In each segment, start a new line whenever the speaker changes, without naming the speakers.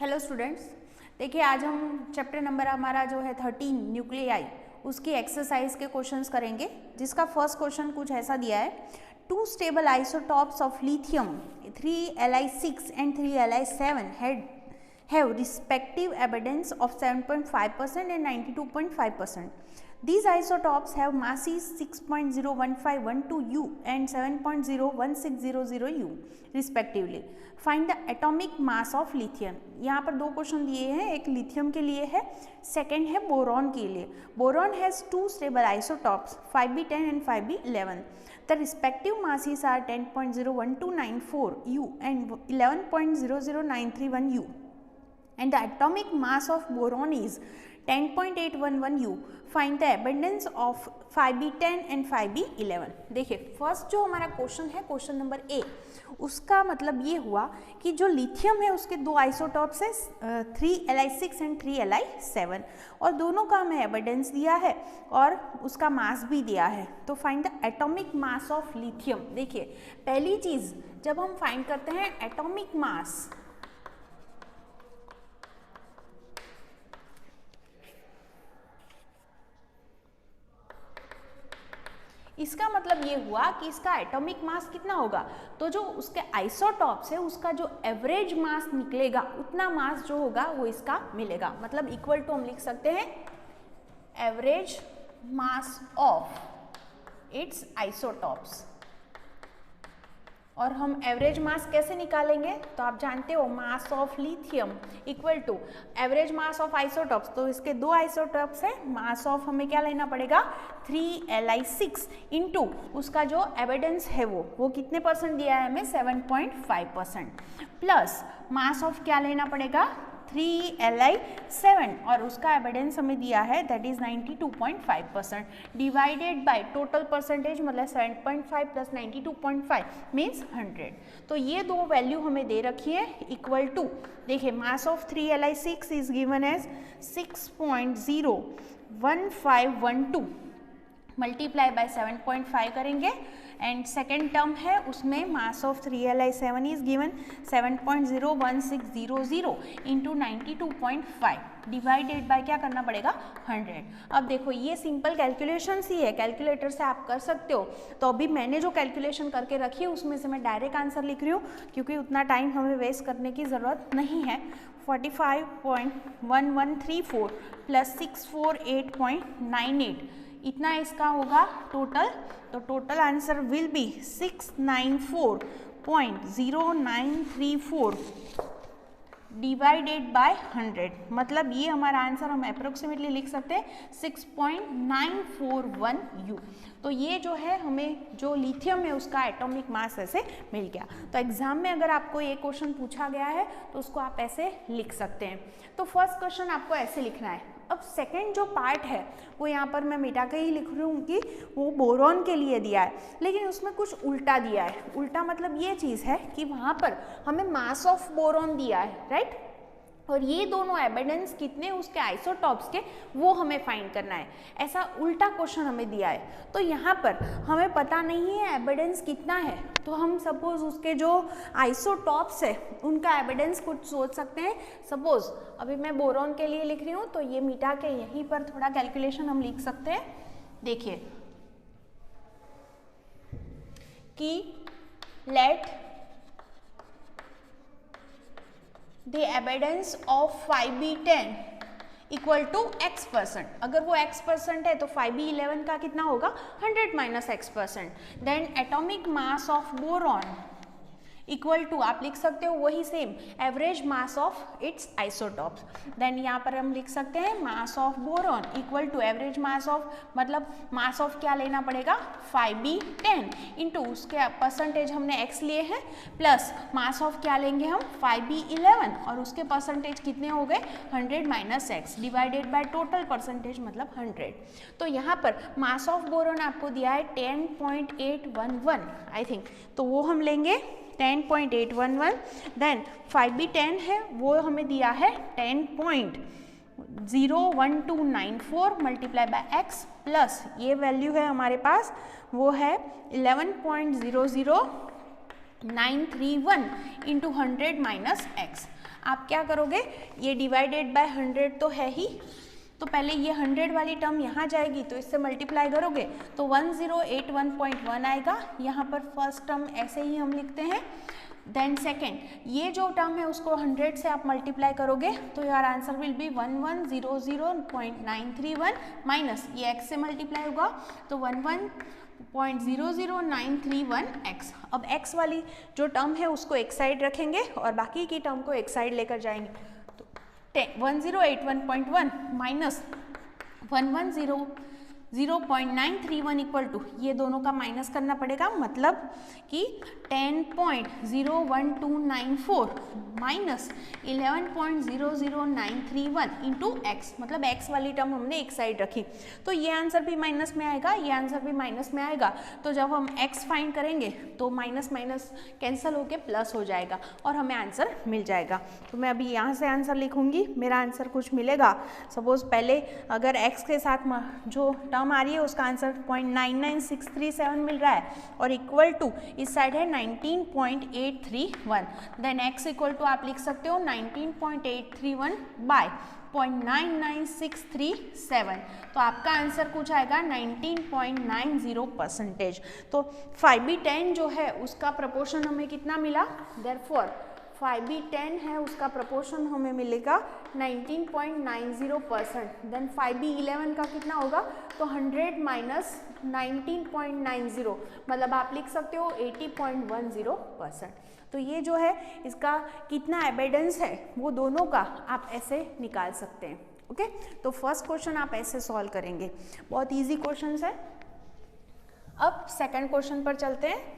Hello students, देखिए आज हम चैप्टर नंबर हमारा जो है 13 न्यूक्लियाई उसकी एक्सरसाइज के क्वेश्चंस करेंगे, जिसका फर्स्ट क्वेश्चन कुछ ऐसा दिया है। Two stable isotopes of lithium 3Li6 and 3Li7 have respective abundance of 7.5% and 92.5%. These isotopes have masses 6.01512 U and 7.01600 U respectively. Find the atomic mass of lithium. यहाँ पर दो क्वेश्चन दिए हैं, एक लिथियम के लिए है, सेकेंड है बोरॉन के लिए. Boron has two stable isotopes 5b10 and 5b11. The respective masses are 10.01294 U and 11.00931 U. And the atomic mass of boron is 10.811 U. Find the abundance of 5b10 and 5b11. देखिए first जो हमारा question है, question number A, उसका मतलब ये हुआ कि जो लिथियम है उसके दो आइसोटॉप्स है 3Li6 and 3Li7 और दोनों का हमें एबंडेंस दिया है और उसका मास भी दिया है. तो find the atomic mass of lithium. देखिए पहली चीज जब हम फाइंड करते हैं एटॉमिक मास, इसका मतलब ये हुआ कि इसका एटॉमिक मास कितना होगा, तो जो उसके आइसोटॉप्स है उसका जो एवरेज मास निकलेगा उतना मास जो होगा वो इसका मिलेगा. मतलब इक्वल टू हम लिख सकते हैं average mass of its isotopes. और हम एवरेज मास कैसे निकालेंगे, तो आप जानते हो mass of lithium equal to average mass of isotopes. तो इसके दो आइसोटॉप्स है, मास ऑफ हमें क्या लेना पड़ेगा 3Li6 इंटू उसका जो एविडेंस है वो कितने परसेंट दिया है हमें 7.5% प्लस मास ऑफ क्या लेना पड़ेगा 3Li7 और उसका एविडेंस हमें दिया है that is 92.5% divided by total percentage, मतलब 7.5 प्लस 92.5 मीन्स 100. तो ये दो वैल्यू हमें दे रखी है इक्वल टू, देखिए mass of 3Li6 is given as 6.01512 multiply by 7.5 करेंगे एंड सेकेंड टर्म है उसमें mass of 3Li7 is given 7.01600 into 92.5 divided by क्या करना पड़ेगा 100. अब देखो ये सिंपल कैलकुलेशन ही है, कैलकुलेटर से आप कर सकते हो. तो अभी मैंने जो कैलकुलेशन करके रखी है उसमें से मैं डायरेक्ट आंसर लिख रही हूँ क्योंकि उतना टाइम हमें वेस्ट करने की ज़रूरत नहीं है. 45.1134 प्लस 648.98 इतना इसका होगा टोटल. तो total answer will be 694.0934 divided by 100. मतलब ये हमारा आंसर हम अप्रोक्सीमेटली लिख सकते हैं 6.941 U. तो ये जो है हमें जो लिथियम है उसका एटॉमिक मास ऐसे मिल गया. तो एग्जाम में अगर आपको ये क्वेश्चन पूछा गया है तो उसको आप ऐसे लिख सकते हैं. तो फर्स्ट क्वेश्चन आपको ऐसे लिखना है. अब सेकंड जो पार्ट है वो यहाँ पर मैं मिटा के ही लिख रही हूँ कि वो बोरॉन के लिए दिया है, लेकिन उसमें कुछ उल्टा दिया है. उल्टा मतलब ये चीज़ है कि वहाँ पर हमें मास ऑफ बोरॉन दिया है, राइट, और ये दोनों एविडेंस कितने उसके आइसोटॉप्स के वो हमें फाइंड करना है. ऐसा उल्टा क्वेश्चन हमें दिया है. तो यहाँ पर हमें पता नहीं है एविडेंस कितना है, तो हम सपोज उसके जो आइसोटॉप्स है उनका एविडेंस कुछ सोच सकते हैं. सपोज अभी मैं बोरॉन के लिए लिख रही हूँ तो ये मिटा के यहीं पर थोड़ा कैलकुलेशन हम लिख सकते हैं. देखिए कि let the abundance of 5b10 equal to x%. अगर वो x% है तो 5b11 का कितना होगा 100 minus x%. Then atomic mass of boron equal to आप लिख सकते हो वही same average mass of its isotopes. Then यहाँ पर हम लिख सकते हैं mass of boron equal to average mass of, मतलब मास ऑफ क्या लेना पड़ेगा 5b10 इंटू उसके परसेंटेज हमने x लिए हैं प्लस मास ऑफ क्या लेंगे हम 5b11 और उसके परसेंटेज कितने हो गए 100 minus x divided by total percentage मतलब 100. तो यहाँ पर मास ऑफ बोरॉन आपको दिया है 10.811 आई थिंक, तो वो हम लेंगे 10.811. देन 5b10 है वो हमें दिया है 10.01294 मल्टीप्लाई बाय x प्लस ये वैल्यू है हमारे पास वो है 11.00931 इंटू 100 माइनस x. आप क्या करोगे, ये डिवाइडेड बाय 100 तो है ही, तो पहले ये 100 वाली टर्म यहाँ जाएगी तो इससे मल्टीप्लाई करोगे तो 1081.1 आएगा। यहाँ पर फर्स्ट टर्म ऐसे ही हम लिखते हैं। देन सेकेंड, ये जो टर्म है उसको 100 से आप मल्टीप्लाई करोगे तो your answer will be 1100.931 minus ये x से मल्टीप्लाई होगा तो 11.00931x। अब x वाली जो टर्म है उसको एक साइड रखेंगे और बाकी की टर्म को एक साइड लेकर जाएंगे तो 1081.1 माइनस 110.931 इक्वल टू, ये दोनों का माइनस करना पड़ेगा, मतलब कि 10.01294 माइनस 11.00931 इंटू एक्स, मतलब एक्स वाली टर्म हमने एक साइड रखी तो ये आंसर भी माइनस में आएगा, ये आंसर भी माइनस में आएगा। तो जब हम एक्स फाइंड करेंगे तो माइनस माइनस कैंसिल होके प्लस हो जाएगा और हमें आंसर मिल जाएगा। तो मैं अभी यहाँ से आंसर लिखूंगी, मेरा आंसर कुछ मिलेगा। सपोज पहले अगर एक्स के साथ जो टर्म आ रही है उसका आंसर 0.99637 मिल रहा है और इक्वल टू इस साइड है 19.831, देन x इक्वल टू आप लिख सकते हो 19.831 बाय 0.99637, तो आपका आंसर कुछ आएगा 19.90%। तो 5b10 जो है उसका प्रपोर्शन हमें कितना मिला, देयरफॉर 5b10 है उसका प्रपोर्शन हमें मिलेगा 19.90%। देन 5b11 का कितना होगा, तो 100 माइनस 19.90 मतलब आप लिख सकते हो 80.10%। तो ये जो है इसका कितना एविडेंस है वो दोनों का आप ऐसे निकाल सकते हैं। ओके, तो फर्स्ट क्वेश्चन आप ऐसे सॉल्व करेंगे, बहुत इजी क्वेश्चन है। अब सेकंड क्वेश्चन पर चलते हैं।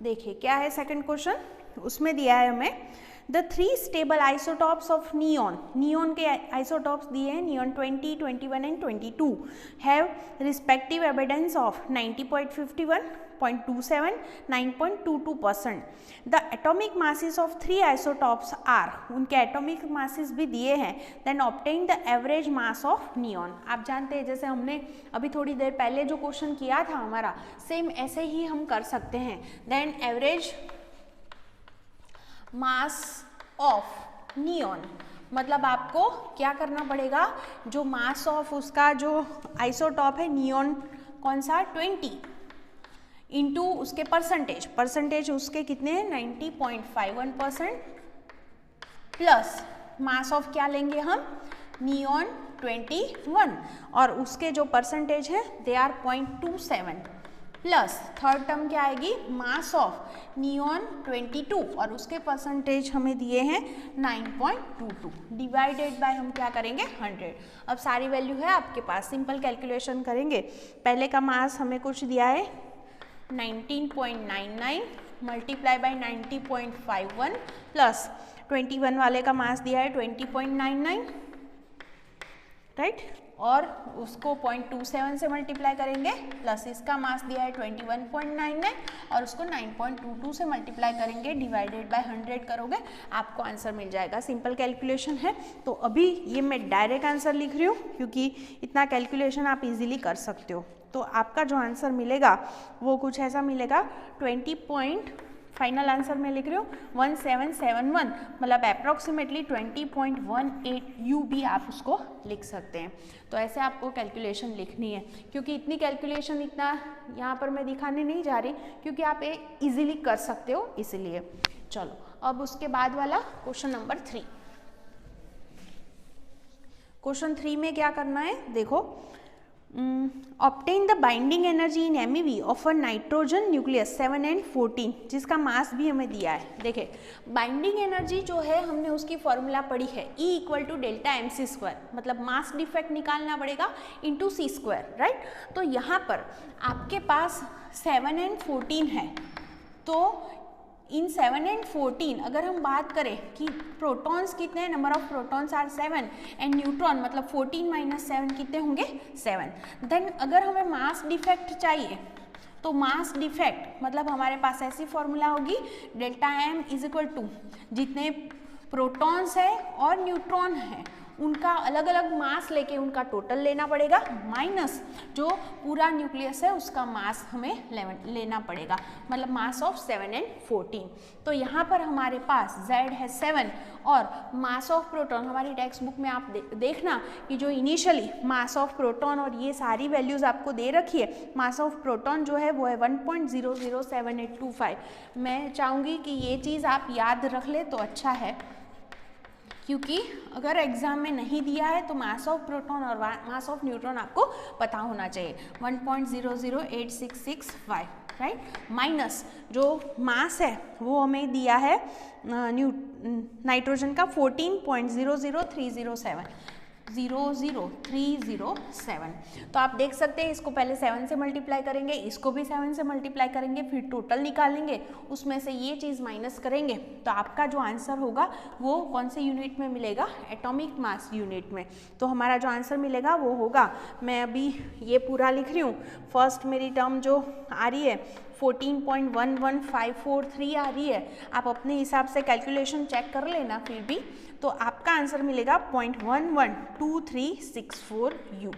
देखिए क्या है सेकंड क्वेश्चन, उसमें दिया है हमें the 3 stable isotopes of neon, neon के आइसोटॉप्स दिए हैं, neon 20, 21 and 22 have respective evidence of 90.51, 0.27, 9.22%। The atomic masses of 3 isotopes are, उनके एटॉमिक मासेस भी दिए हैं। Then obtain the average mass of neon. आप जानते हैं जैसे हमने अभी थोड़ी देर पहले जो क्वेश्चन किया था हमारा, सेम ऐसे ही हम कर सकते हैं। Then average mass of neon, मतलब आपको क्या करना पड़ेगा, जो मास ऑफ उसका जो आइसोटॉप है नियॉन कौन सा 20 इंटू उसके परसेंटेज, परसेंटेज उसके कितने हैं 90.51% प्लस मास ऑफ क्या लेंगे हम नियॉन 21 और उसके जो परसेंटेज है they are 0.27 plus third term क्या आएगी मास ऑफ नियॉन 22 और उसके परसेंटेज हमें दिए हैं 9.22 डिवाइडेड बाय हम क्या करेंगे 100। अब सारी वैल्यू है आपके पास, सिंपल कैलकुलेशन करेंगे। पहले का मास हमें कुछ दिया है 19.99 मल्टीप्लाई बाय 90.51 प्लस 21 वाले का मास दिया है 20.99 राइट, और उसको 0.27 से मल्टीप्लाई करेंगे प्लस इसका मास दिया है 21.99 और उसको 9.22 से मल्टीप्लाई करेंगे, डिवाइडेड बाय 100 करोगे आपको आंसर मिल जाएगा। सिंपल कैलकुलेशन है। तो अभी ये मैं डायरेक्ट आंसर लिख रही हूँ क्योंकि इतना कैलकुलेशन आप इजीली कर सकते हो। तो आपका जो आंसर मिलेगा वो कुछ ऐसा मिलेगा 20 फाइनल आंसर मैं लिख रही हूँ 1771 मतलब अप्रॉक्सीमेटली 20.18 यू भी आप उसको लिख सकते हैं। तो ऐसे आपको कैलकुलेशन लिखनी है, क्योंकि इतनी कैलकुलेशन इतना यहाँ पर मैं दिखाने नहीं जा रही क्योंकि आप ये इजीली कर सकते हो इसलिए। चलो अब उसके बाद वाला क्वेश्चन नंबर 3। क्वेश्चन 3 में क्या करना है देखो, obtain the binding energy in MEV of a nitrogen nucleus 7 and 14 जिसका मास भी हमें दिया है। देखिए बाइंडिंग एनर्जी जो है हमने उसकी फॉर्मूला पढ़ी है E = Δmc², मतलब मास डिफेक्ट निकालना पड़ेगा इंटू c², राइट। तो यहाँ पर आपके पास 7 and 14 है, तो इन 7 and 14 अगर हम बात करें कि प्रोटॉन्स कितने हैं, number of protons are 7 and neutron मतलब 14 - 7 कितने होंगे 7। देन अगर हमें मास डिफेक्ट चाहिए तो मास डिफेक्ट मतलब हमारे पास ऐसी फॉर्मूला होगी Δm = जितने प्रोटॉन्स है और न्यूट्रॉन है उनका अलग अलग मास लेके उनका टोटल लेना पड़ेगा, माइनस जो पूरा न्यूक्लियस है उसका मास हमें लेना पड़ेगा, मतलब मास ऑफ 7 and 14। तो यहाँ पर हमारे पास Z है 7 और मास ऑफ प्रोटॉन, हमारी टेक्स्ट बुक में आप देखना कि जो इनिशियली मास ऑफ प्रोटॉन और ये सारी वैल्यूज़ आपको दे रखी है, मास ऑफ प्रोटॉन जो है वो है 1.007825। मैं चाहूँगी कि ये चीज़ आप याद रख ले तो अच्छा है, क्योंकि अगर एग्जाम में नहीं दिया है तो मास ऑफ प्रोटॉन और मास ऑफ न्यूट्रॉन आपको पता होना चाहिए, 1.008665, राइट, माइनस जो मास है वो हमें दिया है नाइट्रोजन का 14.00307। तो आप देख सकते हैं इसको पहले 7 से मल्टीप्लाई करेंगे, इसको भी 7 से मल्टीप्लाई करेंगे, फिर टोटल निकालेंगे, उसमें से ये चीज़ माइनस करेंगे, तो आपका जो आंसर होगा वो कौन से यूनिट में मिलेगा, एटॉमिक मास यूनिट में। तो हमारा जो आंसर मिलेगा वो होगा, मैं अभी ये पूरा लिख रही हूँ, फर्स्ट मेरी टर्म जो आ रही है 14.11543 आ रही है, आप अपने हिसाब से कैलकुलेशन चेक कर लेना फिर भी, तो आपका आंसर मिलेगा 0.112364 U।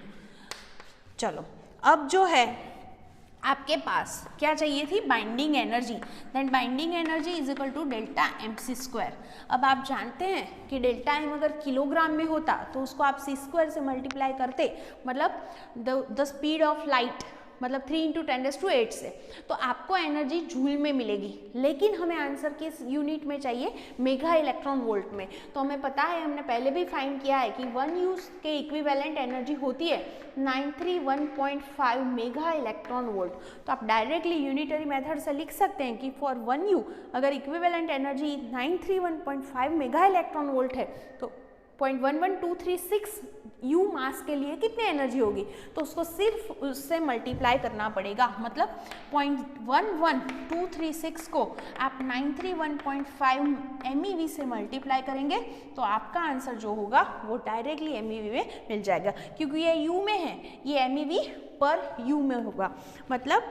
चलो अब जो है आपके पास क्या चाहिए थी, binding energy, then binding energy is equal to delta mc²। अब आप जानते हैं कि डेल्टा m अगर किलोग्राम में होता तो उसको आप c² से मल्टीप्लाई करते, मतलब द स्पीड ऑफ लाइट, मतलब 3 × 10⁸ से, तो आपको एनर्जी जूल में मिलेगी, लेकिन हमें आंसर किस यूनिट में चाहिए, मेगा इलेक्ट्रॉन वोल्ट में। तो हमें पता है, हमने पहले भी फाइंड किया है कि 1 U के इक्विवेलेंट एनर्जी होती है 931.5 मेगा इलेक्ट्रॉन वोल्ट। तो आप डायरेक्टली यूनिटरी मेथड से लिख सकते हैं कि फॉर 1 U अगर equivalent energy 931.5 mega electron volt है तो 0.11236 U मास के लिए कितनी एनर्जी होगी, तो उसको सिर्फ उससे मल्टीप्लाई करना पड़ेगा, मतलब 0.11236 को आप 931.5 MeV से मल्टीप्लाई करेंगे तो आपका आंसर जो होगा वो डायरेक्टली MeV में मिल जाएगा, क्योंकि ये U में है, ये MeV पर U में होगा, मतलब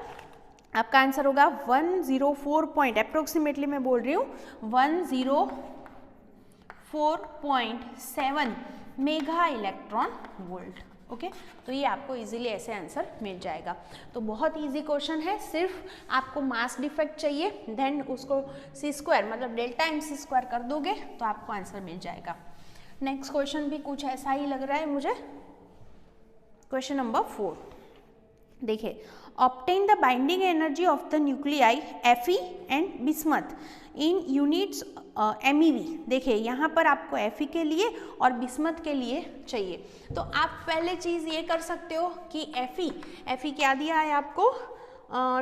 आपका आंसर होगा 104 अप्रोक्सीमेटली मैं बोल रही हूँ 104.7 मेगा इलेक्ट्रॉन वोल्ट। ओके, तो ये आपको इजीली ऐसे आंसर मिल जाएगा। तो बहुत इजी क्वेश्चन है, सिर्फ आपको मास डिफेक्ट चाहिए, देन उसको c² मतलब डेल्टा mc² कर दोगे तो आपको आंसर मिल जाएगा। नेक्स्ट क्वेश्चन भी कुछ ऐसा ही लग रहा है मुझे, क्वेश्चन नंबर 4 देखिए, obtain the binding energy of the nuclei Fe and bismuth in units MeV। देखिए यहाँ पर आपको Fe के लिए और बिस्मथ के लिए चाहिए, तो आप पहले चीज़ ये कर सकते हो कि Fe क्या दिया है आपको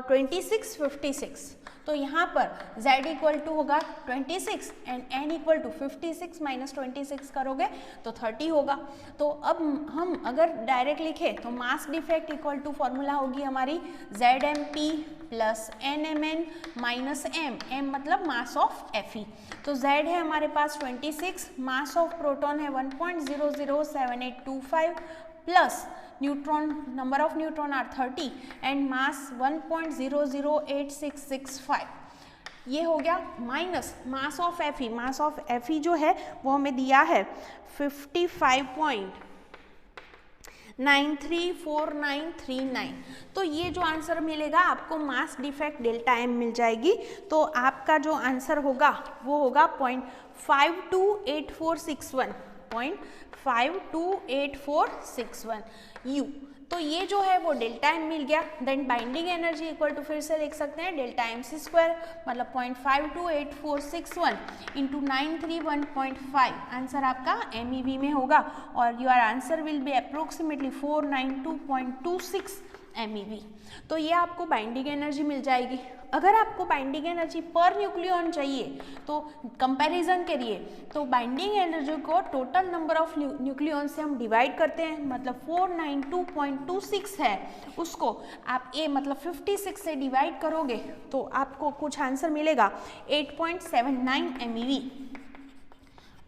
2656, तो यहाँ पर Z इक्वल टू होगा 26 and N equal to 56 minus 26 करोगे तो 30 होगा। तो अब हम अगर डायरेक्ट लिखें तो mass defect equal to formula होगी हमारी ZMP plus NMN minus M मतलब मास ऑफ Fe। तो Z है हमारे पास 26, मास ऑफ प्रोटॉन है 1.007825 plus neutron, number of neutron are 30 and mass 1.008665, ये हो गया, minus mass of Fe। Mass of Fe जो है वो हमें दिया है 55.934939। तो ये जो आंसर मिलेगा आपको मास डिफेक्ट डेल्टा M मिल जाएगी, तो आपका जो आंसर होगा वो होगा 0.528461 U। तो ये जो है वो डेल्टा M मिल गया, then binding energy equal to फिर से लिख सकते हैं डेल्टा mc² मतलब 0.528461 इंटू 931.5, आंसर आपका MeV में होगा और your answer will be approximately 492.26 MeV। तो ये आपको बाइंडिंग एनर्जी मिल जाएगी। अगर आपको बाइंडिंग एनर्जी पर न्यूक्लियॉन चाहिए तो कंपैरिजन के लिए, तो बाइंडिंग एनर्जी को टोटल नंबर ऑफ न्यूक्लियॉन से हम डिवाइड करते हैं, मतलब 492.26 है, उसको आप मतलब 56 से डिवाइड करोगे तो आपको कुछ आंसर मिलेगा 8.79 MeV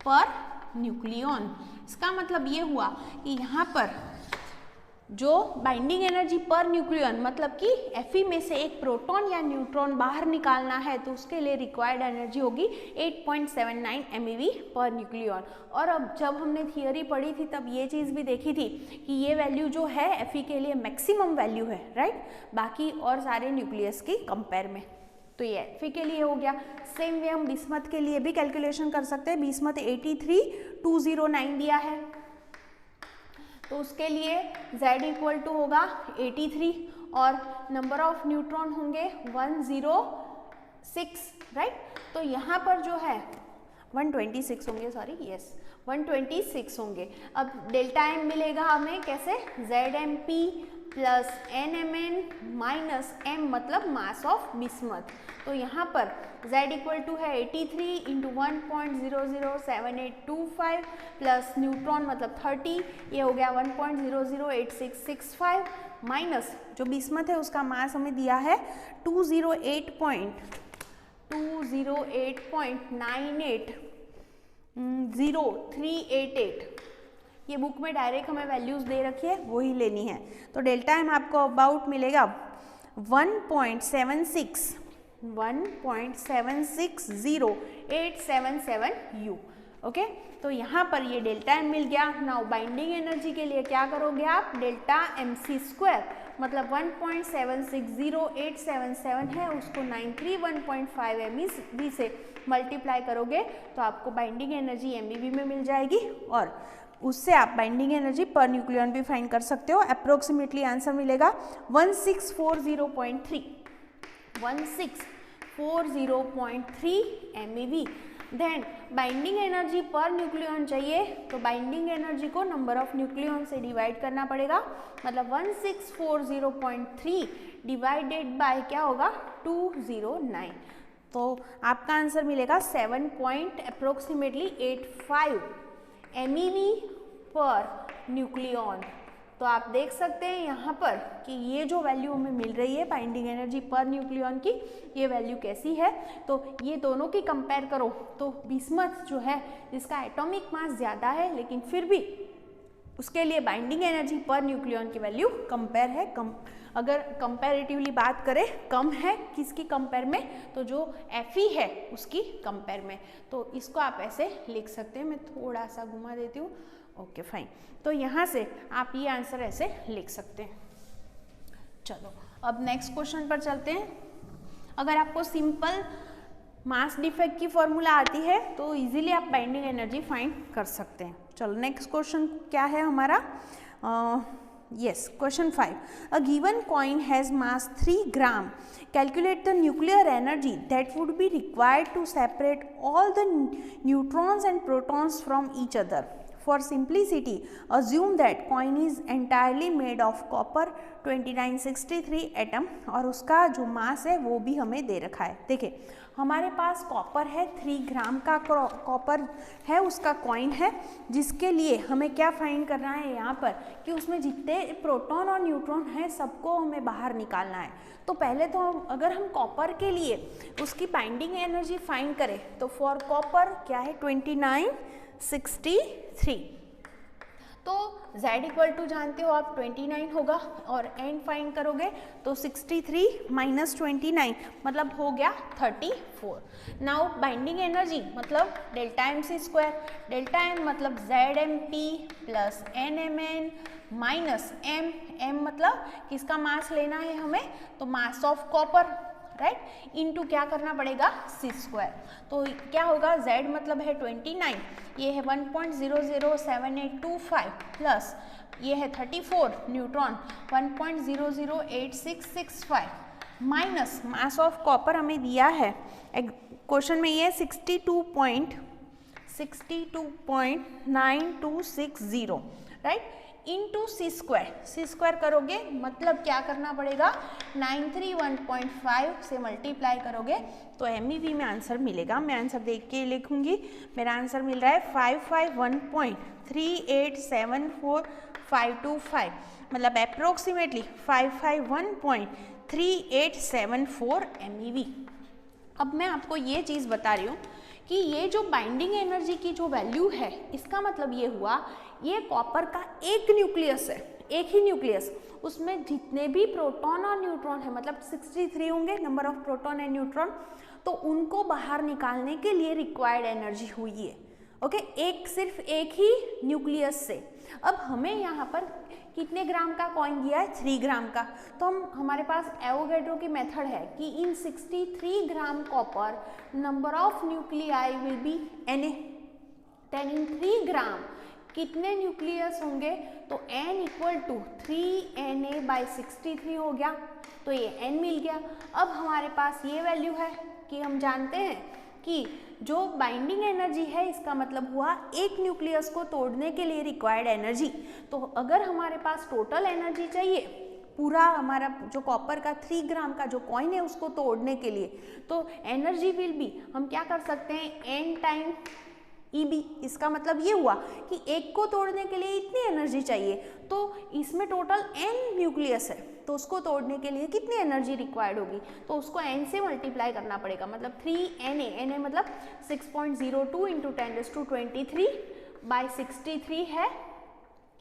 पर न्यूक्लियॉन। इसका मतलब ये हुआ कि यहाँ पर जो बाइंडिंग एनर्जी पर न्यूक्लियन मतलब कि Fe में से एक प्रोटॉन या न्यूट्रॉन बाहर निकालना है तो उसके लिए रिक्वायर्ड एनर्जी होगी 8.79 MeV पर न्यूक्लियन। और अब जब हमने थियोरी पढ़ी थी तब ये चीज़ भी देखी थी कि ये वैल्यू जो है Fe के लिए मैक्सिमम वैल्यू है, राइट, बाकी और सारे न्यूक्लियस की कंपेयर में। तो ये Fe के लिए हो गया। सेम वे हम बिस्मथ के लिए भी कैलकुलेशन कर सकते हैं। बिस्मथ 83,209 दिया है तो उसके लिए Z इक्वल टू होगा 83 और नंबर ऑफ न्यूट्रॉन होंगे 106, राइट। तो यहाँ पर जो है 126 होंगे, सॉरी, यस 126 होंगे। अब डेल्टा एम मिलेगा हमें कैसे, ZMP plus NMN minus M मतलब मास ऑफ बिस्मथ। तो यहाँ पर Z इक्वल टू है 83 इंटू 1.007825 प्लस न्यूट्रॉन मतलब 30, ये हो गया 1.008665 माइनस जो बिस्मथ है उसका मास हमें दिया है 208.98038, ये बुक में डायरेक्ट हमें वैल्यूज दे रखी है वही लेनी है। तो डेल्टा एम आपको अबाउट मिलेगा 1.760,877 U, ओके। तो यहाँ पर ये डेल्टा एम मिल गया। नाउ बाइंडिंग एनर्जी के लिए क्या करोगे आप, डेल्टा MC स्क्वायर मतलब 1.760877 है उसको 931.5 MeV से मल्टीप्लाई करोगे तो आपको बाइंडिंग एनर्जी MeV में मिल जाएगी और उससे आप बाइंडिंग एनर्जी पर न्यूक्लियन भी फाइंड कर सकते हो। अप्रोक्सीमेटली आंसर मिलेगा 1640.3 MeV। देन बाइंडिंग एनर्जी पर न्यूक्लियन चाहिए तो बाइंडिंग एनर्जी को नंबर ऑफ न्यूक्लियन से डिवाइड करना पड़ेगा, मतलब 1640.3 डिवाइडेड बाय क्या होगा 209, तो आपका आंसर मिलेगा 7.85 MeV पर न्यूक्लियन। तो आप देख सकते हैं यहाँ पर कि ये जो वैल्यू हमें मिल रही है बाइंडिंग एनर्जी पर न्यूक्लियन की, ये वैल्यू कैसी है, तो ये दोनों की कंपेयर करो तो बिस्मथ जो है जिसका एटॉमिक मास ज़्यादा है लेकिन फिर भी उसके लिए बाइंडिंग एनर्जी पर न्यूक्लियन की वैल्यू कंपेयर है कम, अगर कंपैरेटिवली बात करें कम है किसकी कंपेयर में, तो जो Fe है उसकी कंपेयर में। तो इसको आप ऐसे लिख सकते हैं, मैं थोड़ा सा घुमा देती हूँ, ओके फाइन। तो यहाँ से आप ये आंसर ऐसे लिख सकते हैं। चलो अब नेक्स्ट क्वेश्चन पर चलते हैं। अगर आपको सिंपल मास डिफेक्ट की फॉर्मूला आती है तो इजीली आप बाइंडिंग एनर्जी फाइंड कर सकते हैं। चलो नेक्स्ट क्वेश्चन क्या है हमारा, yes, question 5. A given coin has mass 3 gram. Calculate the nuclear energy that would be required to separate all the neutrons and protons from each other. For simplicity, assume that coin is entirely made of copper 2963 atom और उसका जो मास है वो भी हमें दे रखा है। देखिए हमारे पास कॉपर है, 3 ग्राम का कॉपर है, उसका कॉइन है, जिसके लिए हमें क्या फाइंड करना है यहाँ पर कि उसमें जितने प्रोटॉन और न्यूट्रॉन हैं सबको हमें बाहर निकालना है। तो पहले तो अगर हम कॉपर के लिए उसकी बाइंडिंग एनर्जी फाइंड करें तो फॉर कॉपर क्या है 2963, तो Z इक्वल टू जानते हो आप 29 होगा और एन फाइंड करोगे तो 63 माइनस 29 मतलब हो गया 34। नाउ बाइंडिंग एनर्जी मतलब delta MC square, delta M मतलब ZMP plus NMN minus M मतलब किसका मास लेना है हमें, तो mass of copper, right, into क्या करना पड़ेगा C स्क्वायर। तो क्या होगा Z मतलब है 29, ये है 1.007825 प्लस ये है 34 neutron 1.008665 minus mass of copper हमें दिया है क्वेश्चन में ये 62.9260, राइट, इनटू C स्क्वायर करोगे मतलब क्या करना पड़ेगा 931.5 से मल्टीप्लाई करोगे तो MeV में आंसर मिलेगा। मैं आंसर देख के लिखूंगी, मेरा आंसर मिल रहा है 551.3874525 मतलब अप्रोक्सीमेटली 551.3874 MeV। अब मैं आपको ये चीज़ बता रही हूँ कि ये जो बाइंडिंग एनर्जी की जो वैल्यू है इसका मतलब ये हुआ ये कॉपर का एक न्यूक्लियस है, एक ही न्यूक्लियस, उसमें जितने भी प्रोटॉन और न्यूट्रॉन है, मतलब 63 होंगे number of proton and neutron, तो उनको बाहर निकालने के लिए रिक्वायर्ड एनर्जी हुई है। ओके, सिर्फ एक ही न्यूक्लियस से। अब हमें यहाँ पर कितने ग्राम का कॉइन दिया है? 3 ग्राम का। तो हमारे पास एवोगैड्रो की मेथड है कि इन 63 gram copper number of nuclei will be Na। 10 इन 3 ग्राम कितने न्यूक्लियस होंगे? तो n इक्वल टू 3Na/63 हो गया, तो ये n मिल गया। अब हमारे पास ये वैल्यू है कि हम जानते हैं कि जो बाइंडिंग एनर्जी है, इसका मतलब हुआ एक न्यूक्लियस को तोड़ने के लिए रिक्वायर्ड एनर्जी। तो अगर हमारे पास टोटल एनर्जी चाहिए पूरा हमारा जो कॉपर का 3 ग्राम का जो कॉइन है उसको तोड़ने के लिए, तो एनर्जी विल बी, हम क्या कर सकते हैं, n टाइम EB। इसका मतलब ये हुआ कि एक को तोड़ने के लिए इतनी एनर्जी चाहिए, तो इसमें टोटल n न्यूक्लियस है, तो उसको तोड़ने के लिए कितनी एनर्जी रिक्वायर्ड होगी? तो उसको n से मल्टीप्लाई करना पड़ेगा, मतलब 3Na, Na मतलब 6.02 इंटू 10⁻23/63 है,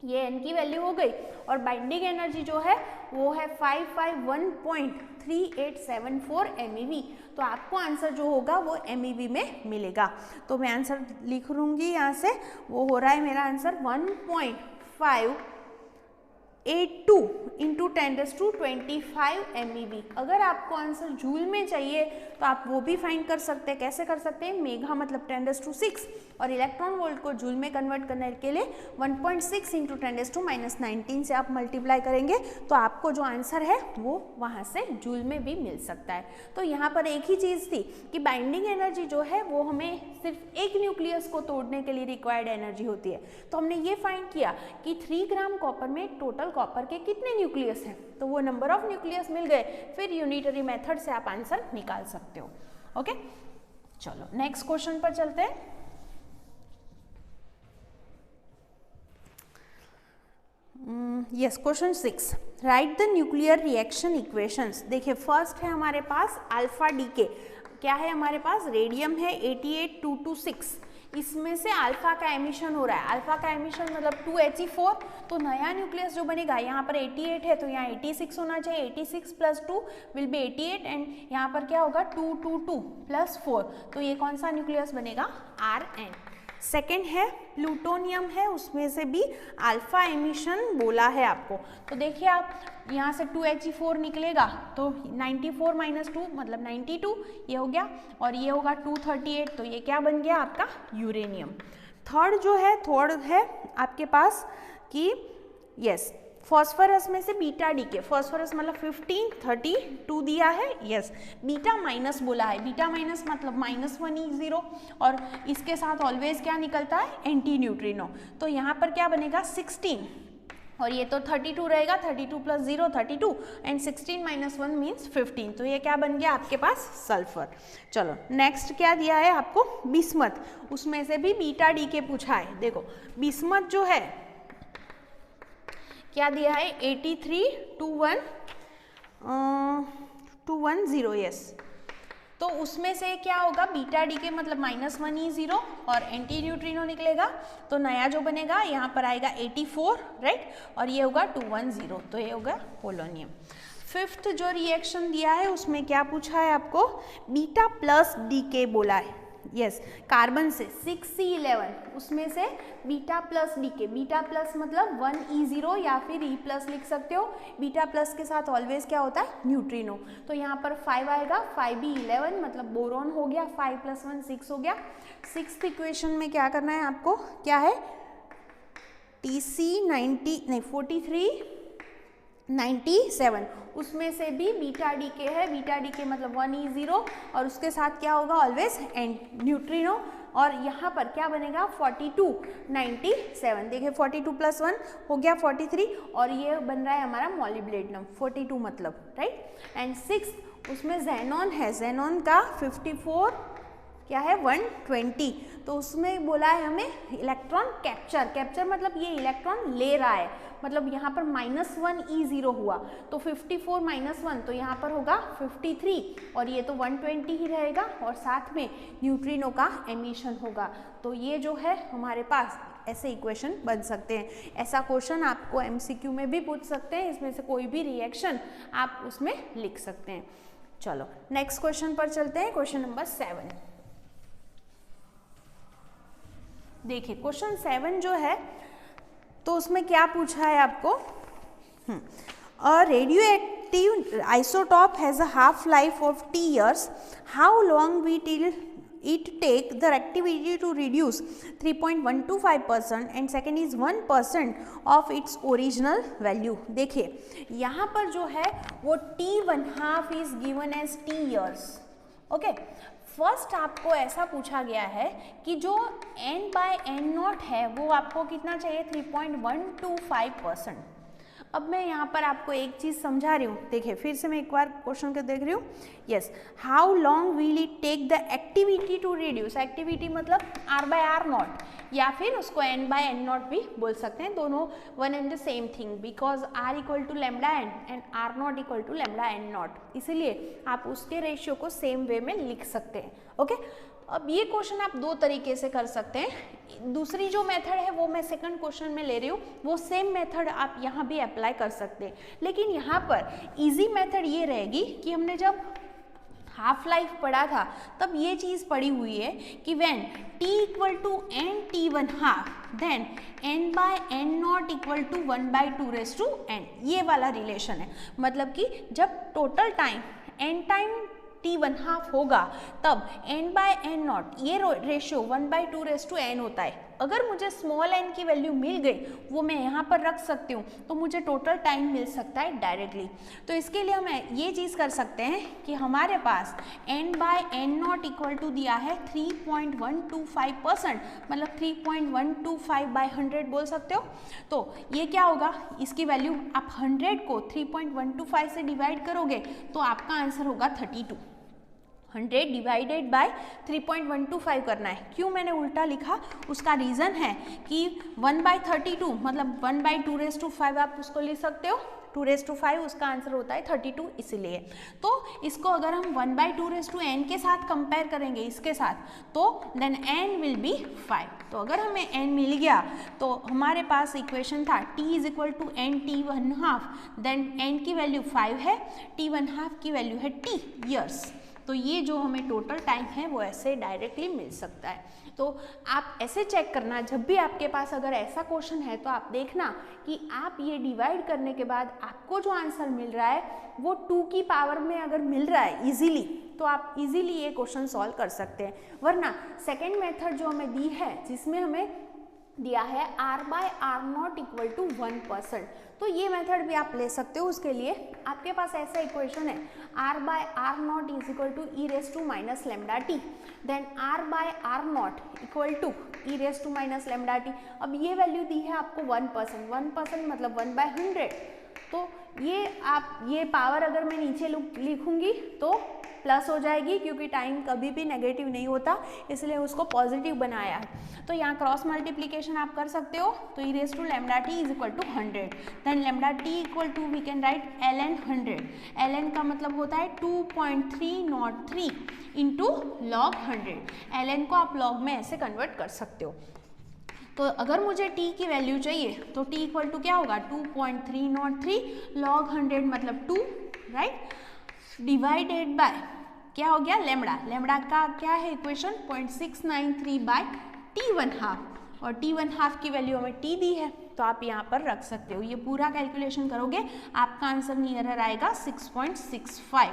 ये n की वैल्यू हो गई। और बाइंडिंग एनर्जी जो है वो है 551.3874 MeV। तो आपको आंसर जो होगा वो MeV में मिलेगा। तो मैं आंसर लिख लूँगी यहाँ से, वो हो रहा है मेरा आंसर 1.582 इंटू 10⁻25 MeV। अगर आपको आंसर जूल में चाहिए तो आप वो भी फाइंड कर सकते हैं। कैसे कर सकते हैं? मेगा मतलब 10⁻6 और इलेक्ट्रॉन वोल्ट को जूल में कन्वर्ट करने के लिए 1.6 इंटू 10⁻19 से आप मल्टीप्लाई करेंगे, तो आपको जो आंसर है वो वहाँ से जूल में भी मिल सकता है। तो यहाँ पर एक ही चीज़ थी कि बाइंडिंग एनर्जी जो है वो हमें सिर्फ एक न्यूक्लियस को तोड़ने के लिए रिक्वायर्ड एनर्जी होती है। तो हमने ये फाइंड किया कि 3 ग्राम कॉपर में टोटल कॉपर के कितने न्यूक्लियस हैं, तो वो नंबर ऑफ न्यूक्लियस मिल गए, फिर यूनिटरी मेथड से आप आंसर निकाल सकते हो। ओके, चलो नेक्स्ट क्वेश्चन पर चलते हैं। Yes, question 6, right the nuclear reaction equations. देखिए फर्स्ट है हमारे पास अल्फा डीके, क्या है हमारे पास? रेडियम है 88,226, इसमें से अल्फा का एमिशन हो रहा है। अल्फा का एमिशन मतलब 2He4, तो नया न्यूक्लियस जो बनेगा, यहाँ पर 88 है तो यहाँ 86 होना चाहिए, 86 + 2 विल बी 88 एंड यहाँ पर क्या होगा 222 + 4, तो ये कौन सा न्यूक्लियस बनेगा? Rn। सेकेंड है प्लूटोनियम है, उसमें से भी अल्फा एमिशन बोला है आपको। तो देखिए आप यहाँ से 2He4 निकलेगा तो 94 - 2 मतलब 92, ये हो गया, और ये होगा 238, तो ये क्या बन गया आपका? यूरेनियम। थर्ड है आपके पास कि यस फॉस्फोरस में से बीटा डीके, फॉस्फोरस मतलब 15 32 दिया है, यस बीटा माइनस बोला है, बीटा माइनस मतलब -1E0 और इसके साथ ऑलवेज क्या निकलता है? Anti neutrino. तो यहाँ पर क्या बनेगा? 16 और ये तो 32 रहेगा, 32 + 0 32 एंड 16 - 1 मीन्स 15, तो ये क्या बन गया आपके पास? सल्फर। चलो नेक्स्ट क्या दिया है आपको? बिस्मथ, उसमें से भी बीटा डीके पूछा है। देखो बिस्मथ जो है क्या दिया है? 832110, यस। तो उसमें से क्या होगा? बीटा डीके मतलब -1E0 और एंटी न्यूट्रिनो निकलेगा, तो नया जो बनेगा यहाँ पर आएगा 84, राइट, और ये होगा 210, तो ये होगा पोलोनियम। फिफ्थ जो रिएक्शन दिया है उसमें क्या पूछा है आपको? बीटा प्लस डीके बोला है, यस कार्बन से 6C11, उसमें से beta plus decay, beta plus मतलब 1E0 या फिर E प्लस लिख सकते हो। बीटा प्लस के साथ ऑलवेज क्या होता है? न्यूट्रिनो। तो यहाँ पर 5 आएगा, 5B11 मतलब बोरोन हो गया, 5 + 1 6 हो गया। सिक्स्थ इक्वेशन में क्या करना है आपको? क्या है? Tc97, उसमें से भी बीटा डीके है, बीटा डीके मतलब 1E0 और उसके साथ क्या होगा? ऑलवेज एंड न्यूट्रिनो, और यहाँ पर क्या बनेगा? 4297। देखिए 42 + 1 हो गया 43 और ये बन रहा है हमारा मॉलिब्डेनम 42 मतलब, राइट। एंड सिक्स उसमें जेनॉन है, जेनॉन का 54 क्या है 120। तो उसमें बोला है हमें इलेक्ट्रॉन कैप्चर मतलब ये इलेक्ट्रॉन ले रहा है, मतलब यहाँ पर -1 E0 हुआ तो 54 -1 तो यहाँ पर होगा 53 और ये तो 120 ही रहेगा और साथ में न्यूट्रिनो का एमिशन होगा। तो ये जो है हमारे पास ऐसे इक्वेशन बन सकते हैं। ऐसा क्वेश्चन आपको MCQ में भी पूछ सकते हैं, इसमें से कोई भी रिएक्शन आप उसमें लिख सकते हैं। चलो नेक्स्ट क्वेश्चन पर चलते हैं, क्वेश्चन नंबर 7। देखिए क्वेश्चन 7 जो है तो उसमें क्या पूछा है आपको, a radioactive isotope has a half life of T years, how long we till it take the reactivity to reduce 3.125% and second is 1% of its original value। देखिए यहाँ पर जो है वो T1/2 is given as T years। Okay, first आपको ऐसा पूछा गया है कि जो n/n0 है वो आपको कितना चाहिए 3.125%। अब मैं यहाँ पर आपको एक चीज़ समझा रही हूँ, देखिए फिर से मैं एक बार क्वेश्चन को देख रही हूँ। Yes, how long will it take the activity to reduce, activity मतलब R/R0 या फिर उसको n/n0 भी बोल सकते हैं, दोनों one and the same thing because R = λn and R0 = λn0, इसीलिए आप उसके रेशियो को सेम वे में लिख सकते हैं। ओके, अब ये क्वेश्चन आप दो तरीके से कर सकते हैं। दूसरी जो मेथड है वो मैं सेकंड क्वेश्चन में ले रही हूँ, वो सेम मेथड आप यहाँ भी अप्लाई कर सकते हैं, लेकिन यहाँ पर इजी मेथड ये रहेगी कि हमने जब हाफ लाइफ पढ़ा था तब ये चीज़ पढ़ी हुई है कि when T = n/T1/2 then n/n0 = 1/2n, ये वाला रिलेशन है। मतलब कि जब total time n time T1/2 होगा तब n/n0 ये रेशियो 1/2n होता है। अगर मुझे स्मॉल n की वैल्यू मिल गई वो मैं यहाँ पर रख सकती हूँ तो मुझे टोटल टाइम मिल सकता है डायरेक्टली। तो इसके लिए हम ये चीज़ कर सकते हैं कि हमारे पास n/n0 = दिया है 3.125%, मतलब 3.125/100 बोल सकते हो। तो ये क्या होगा, इसकी वैल्यू आप 100 को 3.125 से डिवाइड करोगे तो आपका आंसर होगा 32। 100 डिवाइडेड बाय 3.125 करना है। क्यों मैंने उल्टा लिखा, उसका रीज़न है कि 1/32 मतलब 1/2⁵ आप उसको लिख सकते हो, 2⁵, उसका आंसर होता है 32, इसीलिए। तो इसको अगर हम 1/2n के साथ कंपेयर करेंगे इसके साथ तो देन n विल बी 5। तो अगर हमें n मिल गया तो हमारे पास इक्वेशन था t = n/T1/2, देन n की वैल्यू 5 है, T1/2 की वैल्यू है t years। तो ये जो हमें टोटल टाइम है वो ऐसे डायरेक्टली मिल सकता है। तो आप ऐसे चेक करना, जब भी आपके पास अगर ऐसा क्वेश्चन है तो आप देखना कि आप ये डिवाइड करने के बाद आपको जो आंसर मिल रहा है वो 2 की पावर में अगर मिल रहा है इजीली तो आप इजीली ये क्वेश्चन सॉल्व कर सकते हैं। वरना सेकेंड मेथड जो हमें दी है जिसमें हमें दिया है R/R0 = 1%, तो ये मेथड भी आप ले सकते हो। उसके लिए आपके पास ऐसा इक्वेशन है R/R0 = e⁻ λt, then R/R0 = e⁻ λt। अब ये वैल्यू दी है आपको 1%, 1% मतलब 1/100। तो ये आप ये पावर अगर मैं नीचे लिखूंगी तो प्लस हो जाएगी, क्योंकि टाइम कभी भी नेगेटिव नहीं होता, इसलिए उसको पॉजिटिव बनाया है। तो यहाँ क्रॉस मल्टीप्लिकेशन आप कर सकते हो, तो e⁻ λt = 100, then λt = we can write ln 100। ln का मतलब होता है 2.303 × log 100। ln को आप log में ऐसे कन्वर्ट कर सकते हो। तो अगर मुझे t की वैल्यू चाहिए तो t = क्या होगा 2.303 log 100 मतलब 2, राइट, डिवाइडेड बाय क्या हो गया लेमड़ा का क्या है इक्वेशन 0.693/T1/2, और T1/2 की वैल्यू हमें t दी है तो आप यहाँ पर रख सकते हो। ये पूरा कैलकुलेशन करोगे आपका आंसर नियरर आएगा 6.65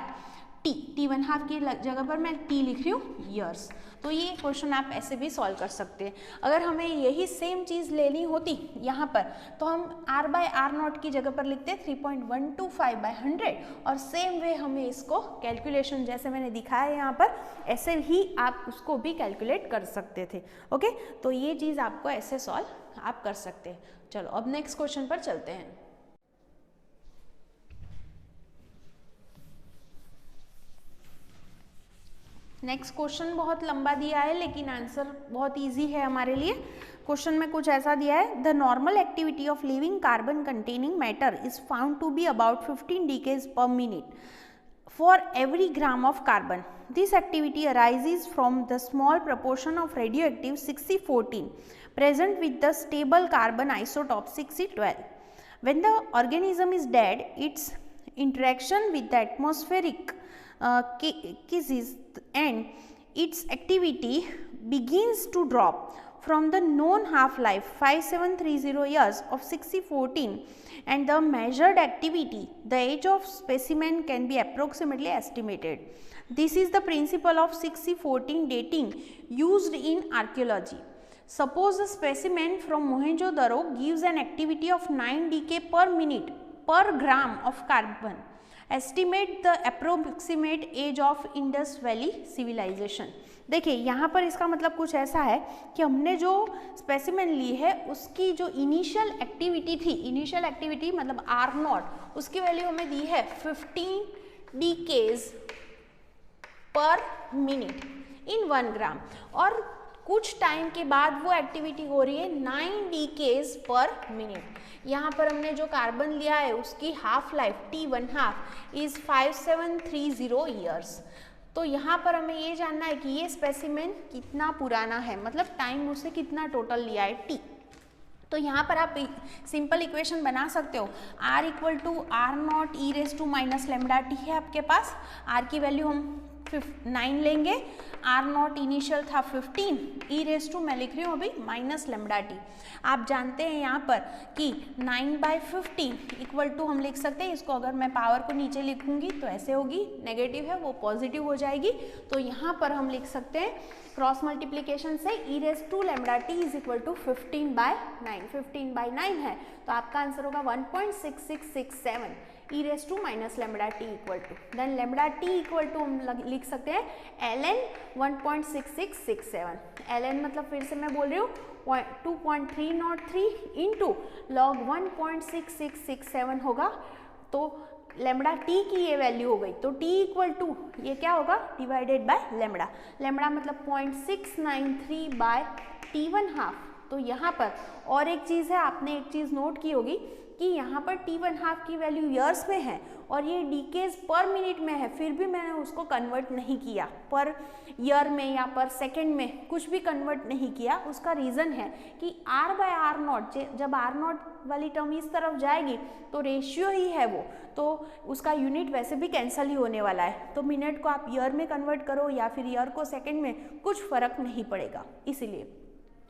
T1/2 की जगह पर मैं t लिख रही हूँ ईयर्स। तो ये क्वेश्चन आप ऐसे भी सॉल्व कर सकते हैं। अगर हमें यही सेम चीज़ लेनी होती यहाँ पर तो हम R/R0 की जगह पर लिखते 3.125/100, और सेम वे हमें इसको कैलकुलेशन जैसे मैंने दिखाया यहाँ पर ऐसे ही आप उसको भी कैलकुलेट कर सकते थे। ओके, तो ये चीज़ आपको ऐसे सॉल्व आप कर सकते हैं। चलो अब नेक्स्ट क्वेश्चन पर चलते हैं। नेक्स्ट क्वेश्चन बहुत लंबा दिया है लेकिन आंसर बहुत इजी है हमारे लिए। क्वेश्चन में कुछ ऐसा दिया है, the normal activity of living carbon containing matter is found to be about 15 decays per minute for every gram of carbon. This activity arises from the small proportion of radioactive 6C14 present with the stable carbon isotope 6C12. When the organism is dead, its interaction with the atmospheric gases and its activity begins to drop from the known half-life 5730 years of 6C14 and the measured activity, the age of specimen can be approximately estimated. This is the principle of 6C14 dating used in archaeology. Suppose a specimen from Mohenjo-daro gives an activity of 9 dk per minute per gram of carbon. Estimate the approximate age of Indus Valley civilization. देखिए यहाँ पर इसका मतलब कुछ ऐसा है कि हमने जो स्पेसिमेन ली है उसकी जो इनिशियल एक्टिविटी थी, इनिशियल एक्टिविटी मतलब R0, उसकी वैल्यू हमें दी है 15 डीकेज पर मिनट इन 1 ग्राम, और कुछ टाइम के बाद वो एक्टिविटी हो रही है 9 डीकेज पर मिनट। यहाँ पर हमने जो कार्बन लिया है उसकी half life T1/2 is 5730 years. तो यहाँ पर हमें ये जानना है कि ये स्पेसिमेन कितना पुराना है, मतलब टाइम उससे कितना टोटल लिया है T। तो यहाँ पर आप सिंपल इक्वेशन बना सकते हो, R equal to R0 e raise to minus lambda t है आपके पास। R की वैल्यू हम 9 लेंगे, R0 इनिशियल था 15, e रेज टू मैं लिख रही हूँ अभी माइनस लेमडा टी। आप जानते हैं यहाँ पर कि 9/15 इक्वल टू हम लिख सकते हैं, इसको अगर मैं पावर को नीचे लिखूंगी तो ऐसे होगी, नेगेटिव है वो पॉजिटिव हो जाएगी। तो यहाँ पर हम लिख सकते हैं क्रॉस मल्टीप्लीकेशन से e raise to lambda T is equal to 15/9, 15/9 है तो आपका आंसर होगा 1.6667 e raise to minus lambda T equal to, then lambda T equal to हम लिख सकते हैं ln 1.6667। ln मतलब फिर से मैं बोल रही हूँ 2.303 इंटू लॉग 1.6667 होगा, तो लेमडा टी की ये वैल्यू हो गई। तो टी इक्वल टू ये क्या होगा, डिवाइडेड बाय लेमडा, लेमडा मतलब 0.693 बाय T1/2। तो यहाँ पर और एक चीज़ है, आपने एक चीज़ नोट की होगी कि यहाँ पर T1/2 की वैल्यू ईयर्स में है और ये डीकेज पर मिनट में है, फिर भी मैंने उसको कन्वर्ट नहीं किया पर ईयर में या पर सेकंड में, कुछ भी कन्वर्ट नहीं किया। उसका रीज़न है कि R/R0 जब R0 वाली टर्म इस तरफ जाएगी तो रेशियो ही है वो, तो उसका यूनिट वैसे भी कैंसिल ही होने वाला है। तो मिनट को आप ईयर में कन्वर्ट करो या फिर ईयर को सेकेंड में, कुछ फर्क नहीं पड़ेगा। इसीलिए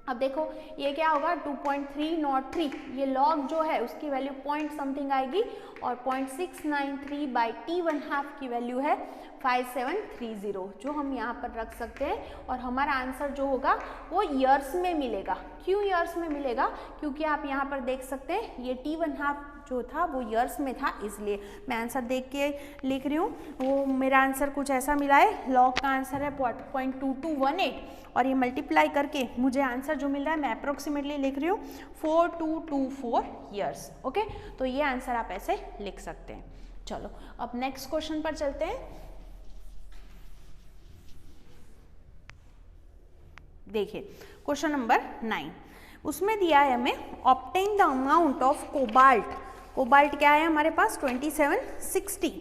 अब देखो ये क्या होगा 2.303, ये लॉग जो है उसकी वैल्यू पॉइंट समथिंग आएगी और 0.693 बाई T1/2 की वैल्यू है 5730, जो हम यहाँ पर रख सकते हैं और हमारा आंसर जो होगा वो ईयर्स में मिलेगा। क्यों ईयर्स में मिलेगा, क्योंकि आप यहाँ पर देख सकते हैं ये T1/2 जो था वो ईयर्स में था, इसलिए मैं आंसर देख के लिख रही हूँ। वो मेरा आंसर कुछ ऐसा मिला है, लॉग का आंसर है 0.2218 और ये मल्टीप्लाई करके मुझे आंसर जो मिल रहा है मैं अप्रोक्सीमेटली लिख रही हूँ 4224 ईयर्स। ओके, तो ये आंसर आप ऐसे लिख सकते हैं। चलो अब नेक्स्ट क्वेश्चन पर चलते हैं। देखिए क्वेश्चन नंबर 9, उसमें दिया है हमें obtain the amount of cobalt. Cobalt क्या है हमारे पास 2760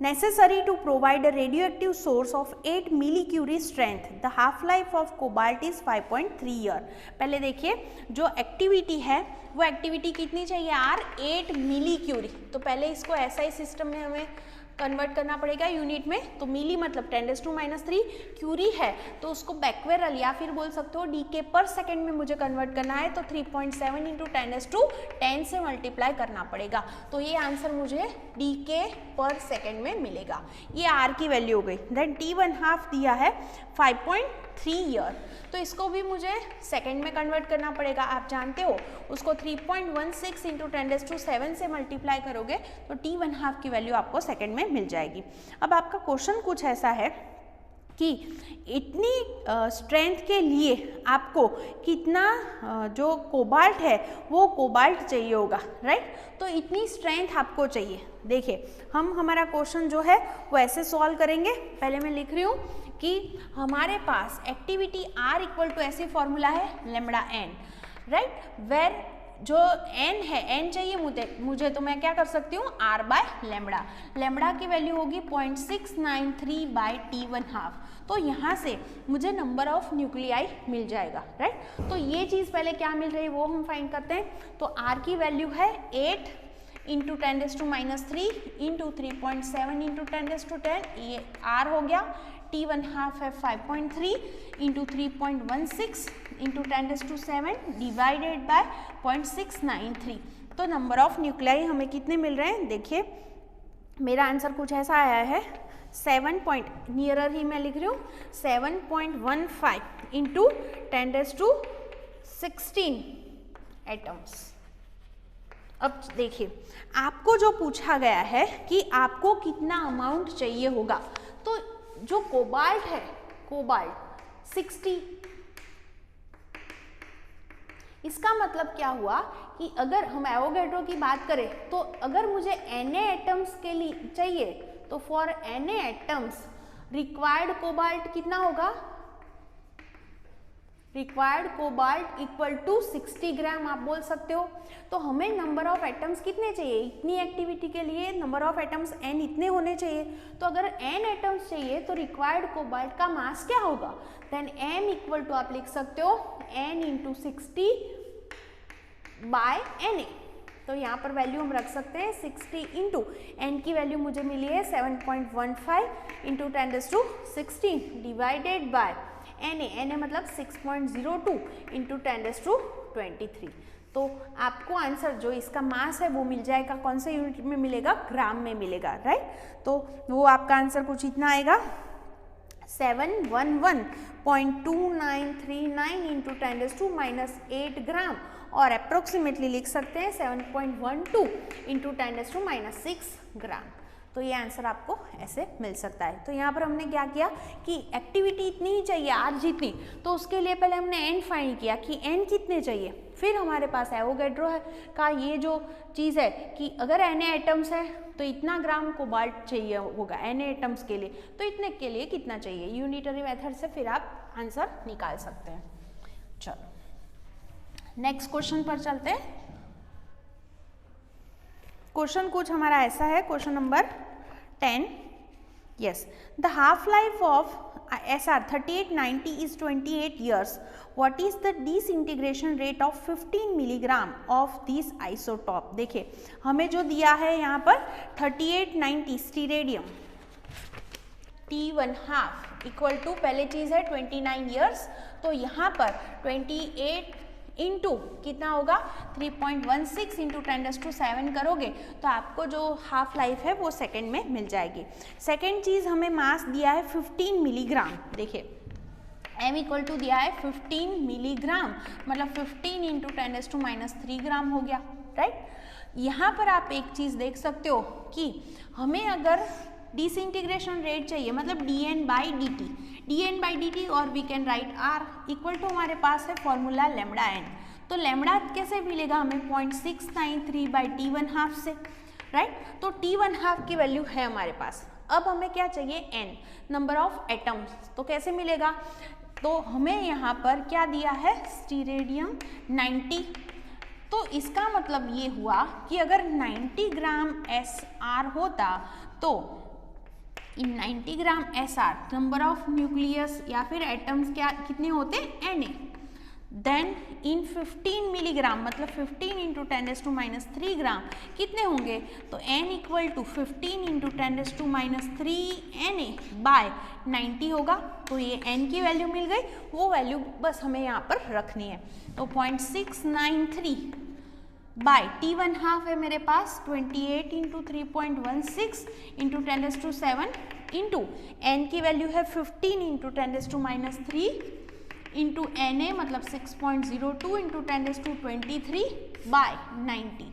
necessary to provide a radioactive source of 8 millicurie strength. The half life of cobalt is 5.3 year. पहले देखिए जो एक्टिविटी है वो एक्टिविटी कितनी चाहिए R 8 मिलीक्यूरी, तो पहले इसको SI सिस्टम में हमें कन्वर्ट करना पड़ेगा यूनिट में। तो मिली मतलब 10⁻⁻³ क्यूरी है तो उसको बैक्वेरल या फिर बोल सकते हो डीके पर सेकेंड में मुझे कन्वर्ट करना है, तो 3.7 इंटू 10⁻10 से मल्टीप्लाई करना पड़ेगा। तो ये आंसर मुझे डीके पर सेकेंड में मिलेगा। ये आर की वैल्यू हो गई। देन T1/2 दिया है 5.3 ईयर, तो इसको भी मुझे सेकेंड में कन्वर्ट करना पड़ेगा। आप जानते हो उसको 3.16 इंटू 10⁻7 से मल्टीप्लाई करोगे तो T1/2 की वैल्यू आपको सेकेंड में मिल जाएगी। अब आपका क्वेश्चन कुछ ऐसा है कि इतनी स्ट्रेंथ के लिए आपको कितना जो कोबाल्ट है वो कोबाल्ट चाहिए होगा, राइट। तो इतनी स्ट्रेंथ आपको चाहिए। देखिए हम हमारा क्वेश्चन जो है वो ऐसे सॉल्व करेंगे। पहले मैं लिख रही हूँ कि हमारे पास एक्टिविटी R इक्वल टू ऐसे फॉर्मूला है लैम्बडा n, राइट, वेर जो n है, n चाहिए मुझे तो मैं क्या कर सकती हूँ R बाय लैम्बडा। लैम्बडा की वैल्यू होगी 0.693 बाय T1/2। तो यहाँ से मुझे नंबर ऑफ न्यूक्लियाई मिल जाएगा, राइट। तो ये चीज़ पहले क्या मिल रही है वो हम फाइंड करते हैं। तो R की वैल्यू है 8 इंटू 10⁻³ इंटू 3.7 इंटू 10⁻10, ये R हो गया। T1/2 है 5.3 इंटू 3.16 इंटू 10⁻7 डिवाइडेड बाय 0.693। तो नंबर ऑफ न्यूक्लियाई हमें कितने मिल रहे हैं, देखिए मेरा आंसर कुछ ऐसा आया है 7 ही मैं लिख रही हूँ 7.15 इंटू 10⁻16 एटम्स। अब देखिए आपको जो पूछा गया है कि आपको कितना अमाउंट चाहिए होगा, तो जो कोबाल्ट है, कोबाल्ट 60, इसका मतलब क्या हुआ कि अगर हम एवोगैड्रो की बात करें तो अगर मुझे Na एटम्स के लिए चाहिए तो for Na atoms required cobalt कितना होगा, रिक्वायर्ड कोबाल्ट इक्वल टू 60 ग्राम आप बोल सकते हो। तो हमें नंबर ऑफ एटम्स कितने चाहिए, इतनी एक्टिविटी के लिए नंबर ऑफ एटम्स n इतने होने चाहिए। तो अगर n एटम्स चाहिए तो रिक्वायर्ड कोबाल्ट का मास क्या होगा, देन m इक्वल टू आप लिख सकते हो n इंटू 60 बाय Na। तो यहाँ पर वैल्यू हम रख सकते हैं 60 इंटू n की वैल्यू मुझे मिली है 7.15 इंटू 10⁻16 डिवाइडेड बाय Na मतलब 6.02 इंटू 10⁻23। तो आपको आंसर जो इसका मास है वो मिल जाएगा, कौन से यूनिट में मिलेगा, ग्राम में मिलेगा, राइट। तो वो आपका आंसर कुछ इतना आएगा 711.2939 इंटू 10⁻8 ग्राम, और अप्रोक्सीमेटली लिख सकते हैं 7.12 इंटू 10⁻6 ग्राम। तो ये आंसर आपको ऐसे मिल सकता है। तो यहाँ पर हमने क्या किया कि एक्टिविटी इतनी ही चाहिए R जितनी, तो उसके लिए पहले हमने n फाइंड किया कि n कितने चाहिए। फिर हमारे पास एवोगैड्रो है का ये जो चीज़ है कि अगर Na एटम्स है तो इतना ग्राम कोबाल्ट चाहिए होगा Na एटम्स के लिए, तो इतने के लिए कितना चाहिए, यूनिटरी मेथड से फिर आप आंसर निकाल सकते हैं। चलो नेक्स्ट क्वेश्चन पर चलते हैं। क्वेश्चन कुछ हमारा ऐसा है, question number 10। Yes, the half life of SR 3890 is 28 years. What is the disintegration rate of 15 milligram of this isotope? देखिए हमें जो दिया है यहाँ पर 3890 स्टीरेडियम T1/2 इक्वल टू पहले चीज़ है 29 ईयर्स, तो यहाँ पर 28 इंटू कितना होगा 3.16 इंटू 10⁻7 करोगे तो आपको जो हाफ लाइफ है वो सेकंड में मिल जाएगी। सेकंड चीज़ हमें मास दिया है 15 मिलीग्राम। देखिए m इक्वल टू दिया है 15 मिलीग्राम, मतलब 15 इंटू 10⁻³ ग्राम हो गया, राइट। यहाँ पर आप एक चीज़ देख सकते हो कि हमें अगर डिसइंटीग्रेशन रेट चाहिए, मतलब dN/dt और we can write R equal to हमारे पास है फॉर्मूला लैम्बडा n। तो लैम्बडा कैसे मिलेगा हमें 0.693 बाई T1/2 से, राइट। तो T1/2 की वैल्यू है हमारे पास। अब हमें क्या चाहिए n, नंबर ऑफ एटम्स। तो कैसे मिलेगा, तो हमें यहाँ पर क्या दिया है स्टीरेडियम 90। तो इसका मतलब ये हुआ कि अगर 90 ग्राम SR होता तो इन 90 ग्राम SR नंबर ऑफ न्यूक्लियस या फिर एटम्स क्या कितने होते Na। देन इन 15 मिलीग्राम मतलब 15 इंटू 10⁻³ ग्राम कितने होंगे, तो n equal to 15 into 10⁻³ Na by 90 होगा। तो ये n की वैल्यू मिल गई, वो वैल्यू बस हमें यहाँ पर रखनी है। तो 0.693 बाय T1/2 है मेरे पास 28 इंटू 3.16 इंटू 10⁻7 इंटू n की वैल्यू है 15 इंटू 10⁻³ इंटू Na मतलब 6.02 इंटू 10⁻23 बाय 90।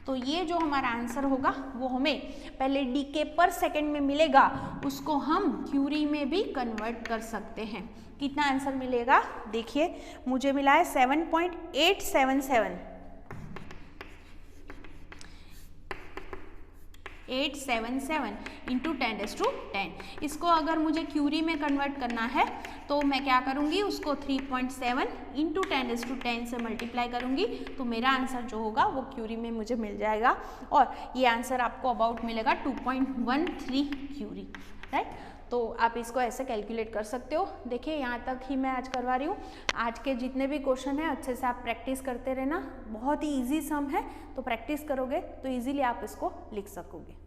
तो ये जो हमारा आंसर होगा वो हमें पहले डीके पर सेकेंड में मिलेगा, उसको हम क्यूरी में भी कन्वर्ट कर सकते हैं। कितना आंसर मिलेगा देखिए, मुझे मिला है 7.877 इंटू 10⁻10। इसको अगर मुझे क्यूरी में कन्वर्ट करना है तो मैं क्या करूँगी, उसको 3.7 इंटू 10⁻10 से मल्टीप्लाई करूँगी, तो मेरा आंसर जो होगा वो क्यूरी में मुझे मिल जाएगा, और ये आंसर आपको अबाउट मिलेगा 2.13 क्यूरी, राइट। तो आप इसको ऐसे कैलकुलेट कर सकते हो। देखिए यहाँ तक ही मैं आज करवा रही हूँ। आज के जितने भी क्वेश्चन हैं अच्छे से आप प्रैक्टिस करते रहना, बहुत ही ईजी सम है, तो प्रैक्टिस करोगे तो ईजिली आप इसको लिख सकोगे।